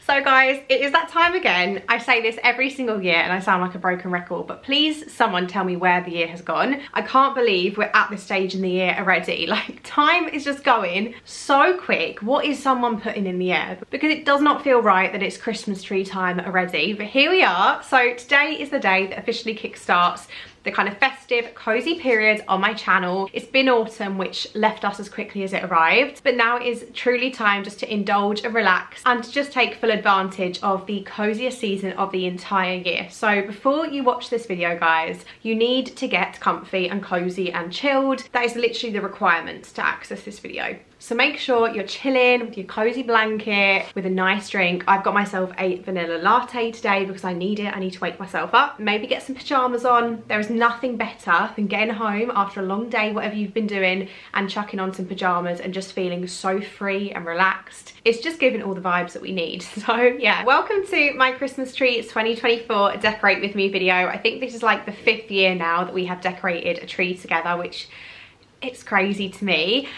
So guys, it is that time again. I say this every single year and I sound like a broken record, but please someone tell me where the year has gone. I can't believe we're at this stage in the year already. Like, time is just going so quick. What is someone putting in the air? Because it does not feel right that it's Christmas tree time already, but here we are. So today is the day that officially kickstarts the kind of festive, cozy period on my channel. It's been autumn, which left us as quickly as it arrived, but now it is truly time just to indulge and relax and to just take full advantage of the coziest season of the entire year. So before you watch this video, guys, you need to get comfy and cozy and chilled. That is literally the requirements to access this video. So make sure you're chilling with your cozy blanket with a nice drink. I've got myself a vanilla latte today because I need it. I need to wake myself up. Maybe get some pajamas on. There is nothing better than getting home after a long day, whatever you've been doing, and chucking on some pajamas and just feeling so free and relaxed. It's just giving all the vibes that we need. So yeah, welcome to my Christmas tree 2024 decorate with me video. I think this is like the 5th year now that we have decorated a tree together, which it's crazy to me.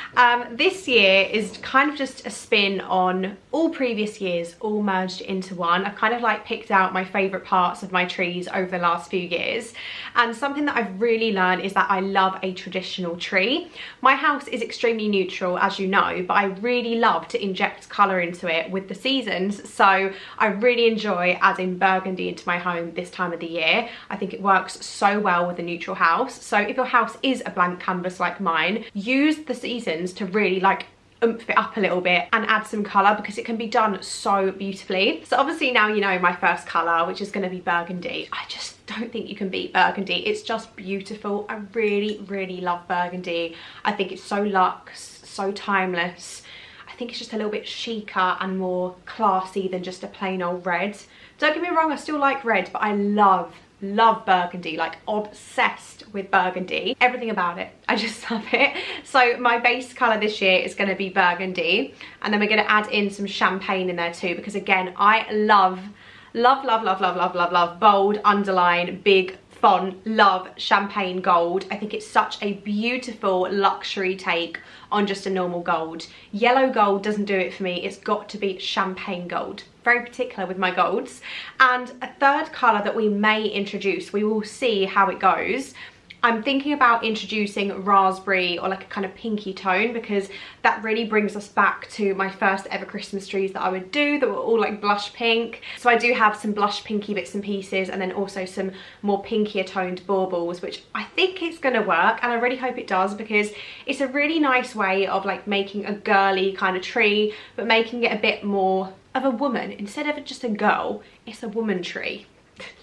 This year is kind of just a spin on all previous years, all merged into one. I've kind of like picked out my favourite parts of my trees over the last few years. And something that I've really learned is that I love a traditional tree. My house is extremely neutral, as you know, but I really love to inject colour into it with the seasons. So I really enjoy adding burgundy into my home this time of the year. I think it works so well with a neutral house. So if your house is a blank canvas like mine, use the seasons to really like oomph it up a little bit and add some colour, because it can be done so beautifully. So obviously now you know my first colour, which is going to be burgundy. I just don't think you can beat burgundy. It's just beautiful. I really love burgundy. I think it's so luxe, so timeless. I think it's just a little bit chicer and more classy than just a plain old red. Don't get me wrong, I still like red, but I love burgundy, like obsessed with burgundy. Everything about it, I just love it. So my base colour this year is going to be burgundy, and then we're going to add in some champagne in there too, because again, I love bold underline, big font, love champagne gold. I think it's such a beautiful luxury take on just a normal gold. Yellow gold doesn't do it for me. It's got to be champagne gold. Very particular with my golds. And a third colour that we may introduce, we will see how it goes. I'm thinking about introducing raspberry or like a kind of pinky tone, because that really brings us back to my first ever Christmas trees that I would do that were all like blush pink. So I do have some blush pinky bits and pieces, and then also some more pinkier toned baubles, which I think is going to work, and I really hope it does, because it's a really nice way of like making a girly kind of tree, but making it a bit more of a woman. Instead of just a girl, it's a woman tree.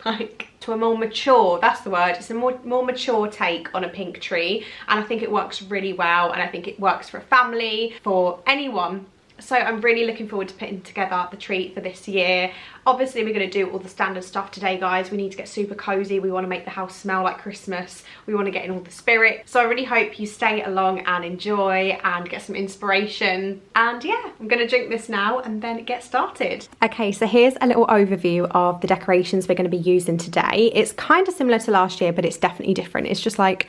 Like, to a more mature, that's the word, it's a more mature take on a pink tree, and I think it works really well, and I think it works for a family, for anyone. So I'm really looking forward to putting together the tree for this year. Obviously we're going to do all the standard stuff today, guys. We need to get super cozy. We want to make the house smell like Christmas. We want to get in all the spirit. So I really hope you stay along and enjoy and get some inspiration. And yeah, I'm going to drink this now and then get started. Okay, so here's a little overview of the decorations we're going to be using today. It's kind of similar to last year, but it's definitely different. It's just like,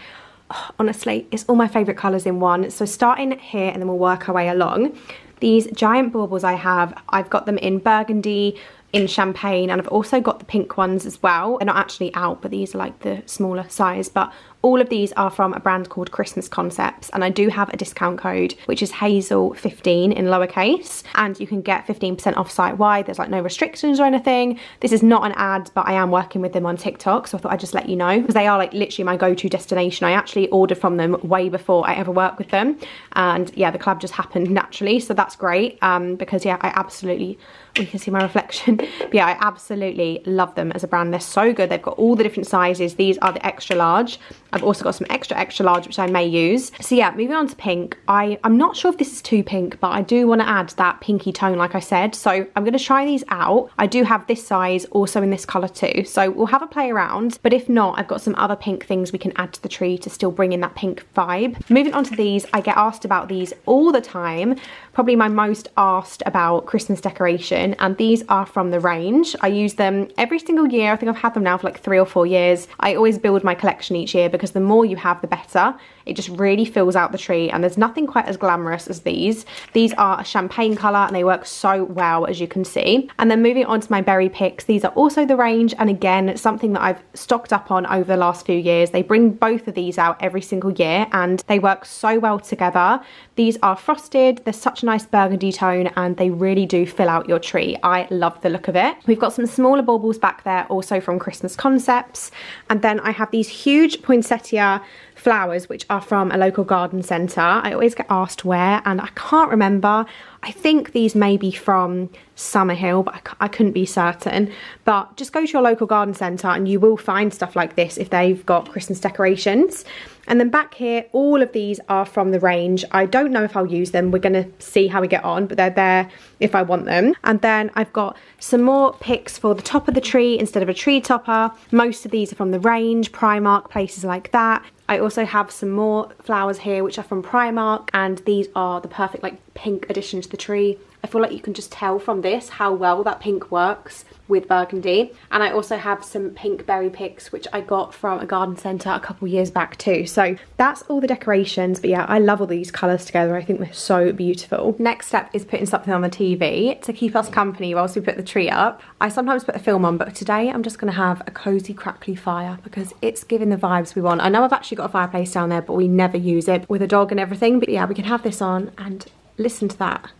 honestly, it's all my favourite colours in one. So starting here, and then we'll work our way along. These giant baubles I've got them in burgundy, in champagne, and I've also got the pink ones as well. They're not actually out, but these are like the smaller size, but all of these are from a brand called Christmas Concepts, and I do have a discount code, which is Hazel 15 in lowercase, and you can get 15% off site-wide. There's like no restrictions or anything. This is not an ad, but I am working with them on TikTok, so I thought I'd just let you know, because they are like literally my go-to destination. I actually ordered from them way before I ever worked with them, and yeah, the collab just happened naturally, so that's great, because yeah, I absolutely, you can see my reflection, but yeah, I absolutely love them as a brand. They're so good. They've got all the different sizes. These are the extra large. I've also got some extra large, which I may use. So yeah, moving on to pink. I'm not sure if this is too pink, but I do want to add that pinky tone, like I said. So I'm going to try these out. I do have this size also in this colour too. So we'll have a play around. But if not, I've got some other pink things we can add to the tree to still bring in that pink vibe. Moving on to these, I get asked about these all the time. Probably my most asked about Christmas decoration, and these are from the range. I use them every single year. I think I've had them now for like 3 or 4 years. I always build my collection each year because because the more you have, the better. It just really fills out the tree, and there's nothing quite as glamorous as these. These are a champagne colour and they work so well, as you can see. And then moving on to my berry picks, these are also the range, and again, something that I've stocked up on over the last few years. They bring both of these out every single year and they work so well together. These are frosted, they're such a nice burgundy tone, and they really do fill out your tree. I love the look of it. We've got some smaller baubles back there, also from Christmas Concepts. And then I have these huge poinsettia flowers, which are from a local garden centre. I always get asked where, and I can't remember. I think these may be from Summerhill, but I couldn't be certain. But just go to your local garden centre and you will find stuff like this if they've got Christmas decorations. And then back here, all of these are from the range. I don't know if I'll use them. We're going to see how we get on, but they're there if I want them. And then I've got some more picks for the top of the tree instead of a tree topper. Most of these are from the range, Primark, places like that. I also have some more flowers here which are from Primark, and these are the perfect like pink addition to the tree. I feel like you can just tell from this how well that pink works with burgundy. And I also have some pink berry picks which I got from a garden centre a couple years back too. So that's all the decorations, but yeah, I love all these colours together. I think they're so beautiful. Next step is putting something on the TV to keep us company whilst we put the tree up. I sometimes put the film on, but today I'm just going to have a cosy crackly fire because it's giving the vibes we want. I know I've actually got a fireplace down there, but we never use it with a dog and everything. But yeah, we can have this on and listen to that.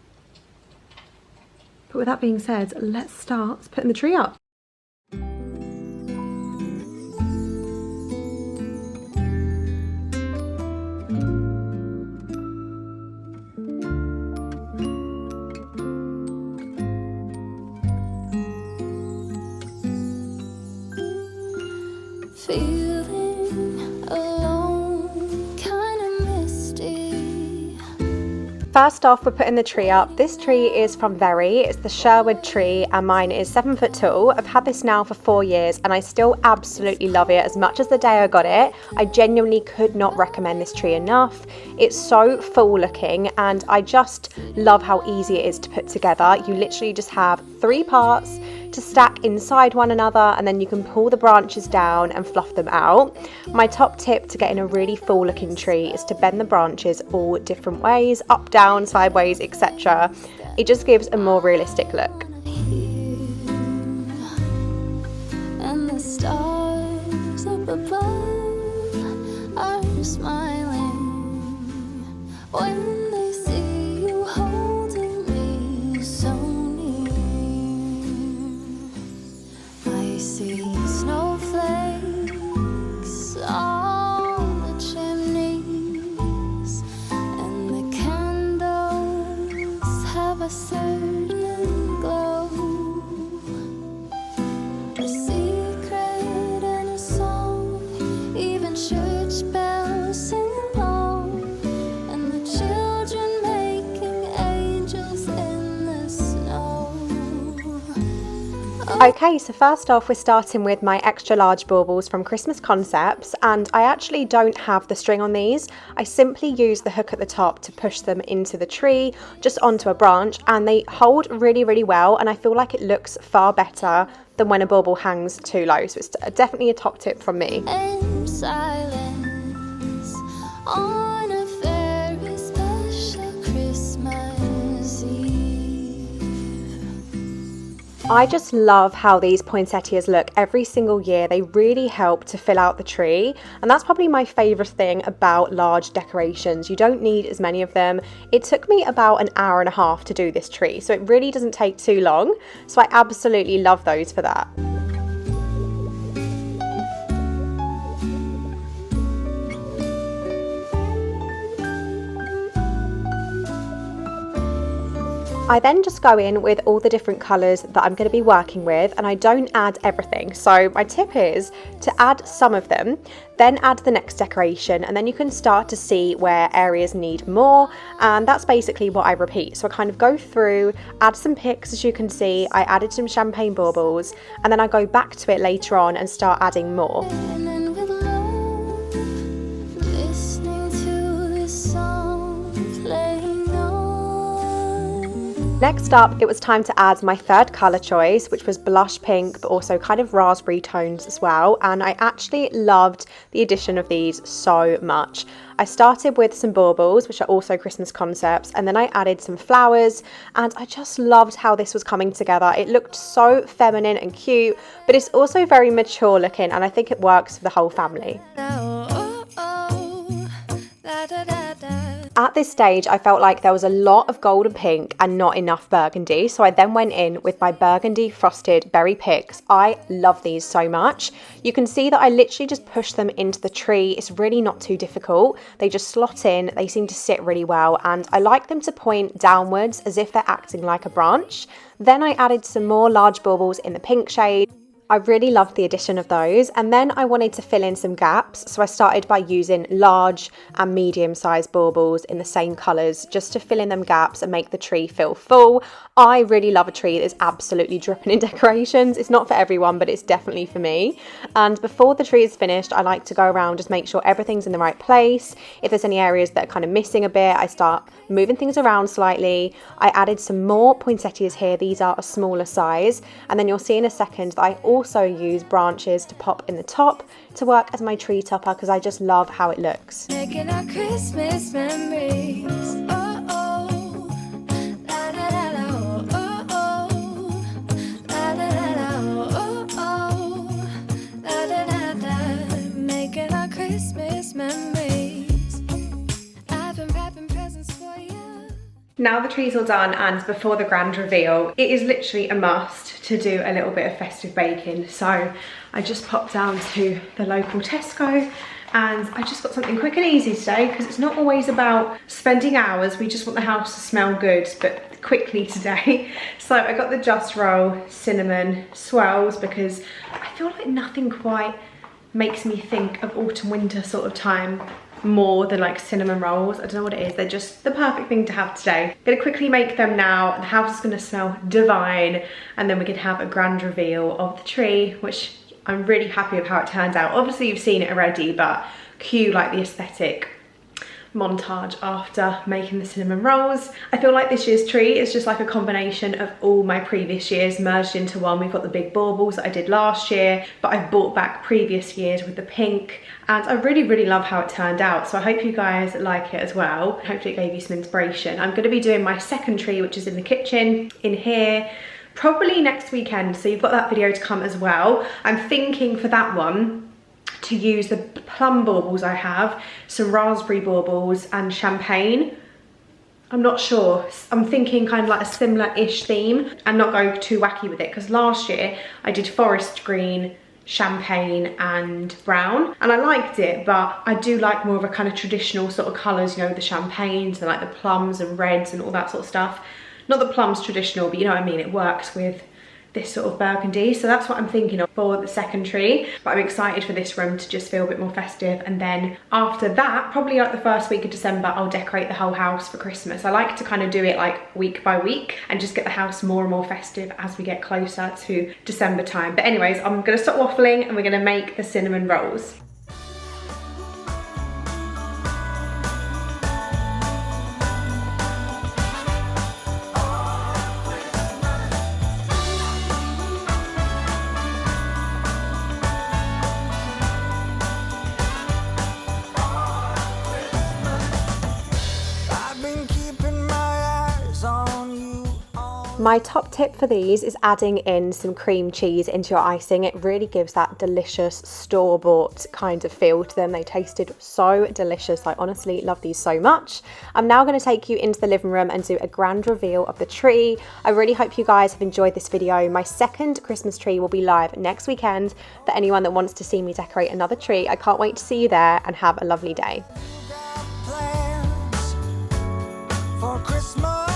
But with that being said, let's start putting the tree up. Feeling alone, kinda misty. First off, we're putting the tree up. This tree is from Very. It's the Sherwood tree and mine is 7 foot tall. I've had this now for 4 years and I still absolutely love it as much as the day I got it. I genuinely could not recommend this tree enough. It's so full looking and I just love how easy it is to put together. You literally just have 3 parts to stack inside one another, and then you can pull the branches down and fluff them out. My top tip to getting a really full looking tree is to bend the branches all different ways, up, down, sideways, etc. It just gives a more realistic look. And the stars up above are smiling when they see you holding me so near. I see snowflakes on the chimneys, and the candles have a certain glow. A secret and a song, even church bells sing along, and the children making angels in the snow. Okay, so first off we're starting with my extra large baubles from Christmas Concepts, and I actually don't have the string on these. I simply use the hook at the top to push them into the tree, just onto a branch, and they hold really, really well, and I feel like it looks far better than when a bauble hangs too low. So it's definitely a top tip from me. And silence on a very special Christmas Eve. I just love how these poinsettias look every single year. They really help to fill out the tree, and that's probably my favourite thing about large decorations. You don't need as many of them. It took me about an hour and a half to do this tree, so it really doesn't take too long. So I absolutely love those for that. I then just go in with all the different colours that I'm going to be working with, and I don't add everything. So my tip is to add some of them, then add the next decoration, and then you can start to see where areas need more, and that's basically what I repeat. So I kind of go through, add some picks, as you can see, I added some champagne baubles, and then I go back to it later on and start adding more. And then with love, listening to this song playing on Next up, it was time to add my third colour choice, which was blush pink, but also kind of raspberry tones as well. And I actually loved the addition of these so much. I started with some baubles, which are also Christmas concepts, and then I added some flowers, and I just loved how this was coming together. It looked so feminine and cute, but it's also very mature looking, and I think it works for the whole family. At this stage, I felt like there was a lot of gold and pink and not enough burgundy, so I then went in with my burgundy frosted berry picks. I love these so much. You can see that I literally just push them into the tree. It's really not too difficult. They just slot in, they seem to sit really well, and I like them to point downwards as if they're acting like a branch. Then I added some more large baubles in the pink shade. I really loved the addition of those, and then I wanted to fill in some gaps, so I started by using large and medium sized baubles in the same colours just to fill in them gaps and make the tree feel full. I really love a tree that's absolutely dripping in decorations. It's not for everyone, but it's definitely for me. And before the tree is finished, I like to go around, just make sure everything's in the right place. If there's any areas that are kind of missing a bit, I start moving things around slightly. I added some more poinsettias here. These are a smaller size, and then you'll see in a second that I also use branches to pop in the top to work as my tree topper, because I just love how it looks. Making our Christmas memories. Oh, oh. La, la, la, la, oh, oh. La, la, la, la, oh, oh. La, la, la, la. Making our Christmas memories. I've been wrapping presents for you. Now the tree's all done, and before the grand reveal, it is literally a must to do a little bit of festive baking. So I just popped down to the local Tesco, and I just got something quick and easy today, because it's not always about spending hours. We just want the house to smell good, but quickly today. So I got the Just Roll cinnamon swirls, because I feel like nothing quite makes me think of autumn winter sort of time more than like cinnamon rolls. I don't know what it is, they're just the perfect thing to have today. Gonna quickly make them now. The house is gonna smell divine, and then we can have a grand reveal of the tree, which I'm really happy with how it turned out. Obviously you've seen it already, but cue like the aesthetic montage after making the cinnamon rolls. I feel like this year's tree is just like a combination of all my previous years merged into one. We've got the big baubles that I did last year, but I've brought back previous years with the pink, and I really love how it turned out. So I hope you guys like it as well. Hopefully it gave you some inspiration. I'm going to be doing my second tree, which is in the kitchen in here, probably next weekend, so you've got that video to come as well. I'm thinking for that one to use the plum baubles I have, some raspberry baubles and champagne. I'm not sure. I'm thinking kind of like a similar-ish theme and not go too wacky with it, because last year I did forest green, champagne and brown, and I liked it, but I do like more of a kind of traditional sort of colours, you know, the champagnes and like the plums and reds and all that sort of stuff. Not that plum's traditional, but you know what I mean, it works with this sort of burgundy. So that's what I'm thinking of for the second tree, but I'm excited for this room to just feel a bit more festive. And then after that, probably like the first week of December, I'll decorate the whole house for Christmas. I like to kind of do it like week by week and just get the house more and more festive as we get closer to December time. But anyways, I'm gonna stop waffling and we're gonna make the cinnamon rolls. My top tip for these is adding in some cream cheese into your icing. It really gives that delicious store-bought kind of feel to them. They tasted so delicious. I honestly love these so much. I'm now going to take you into the living room and do a grand reveal of the tree. I really hope you guys have enjoyed this video. My second Christmas tree will be live next weekend for anyone that wants to see me decorate another tree. I can't wait to see you there, and have a lovely day. For Christmas.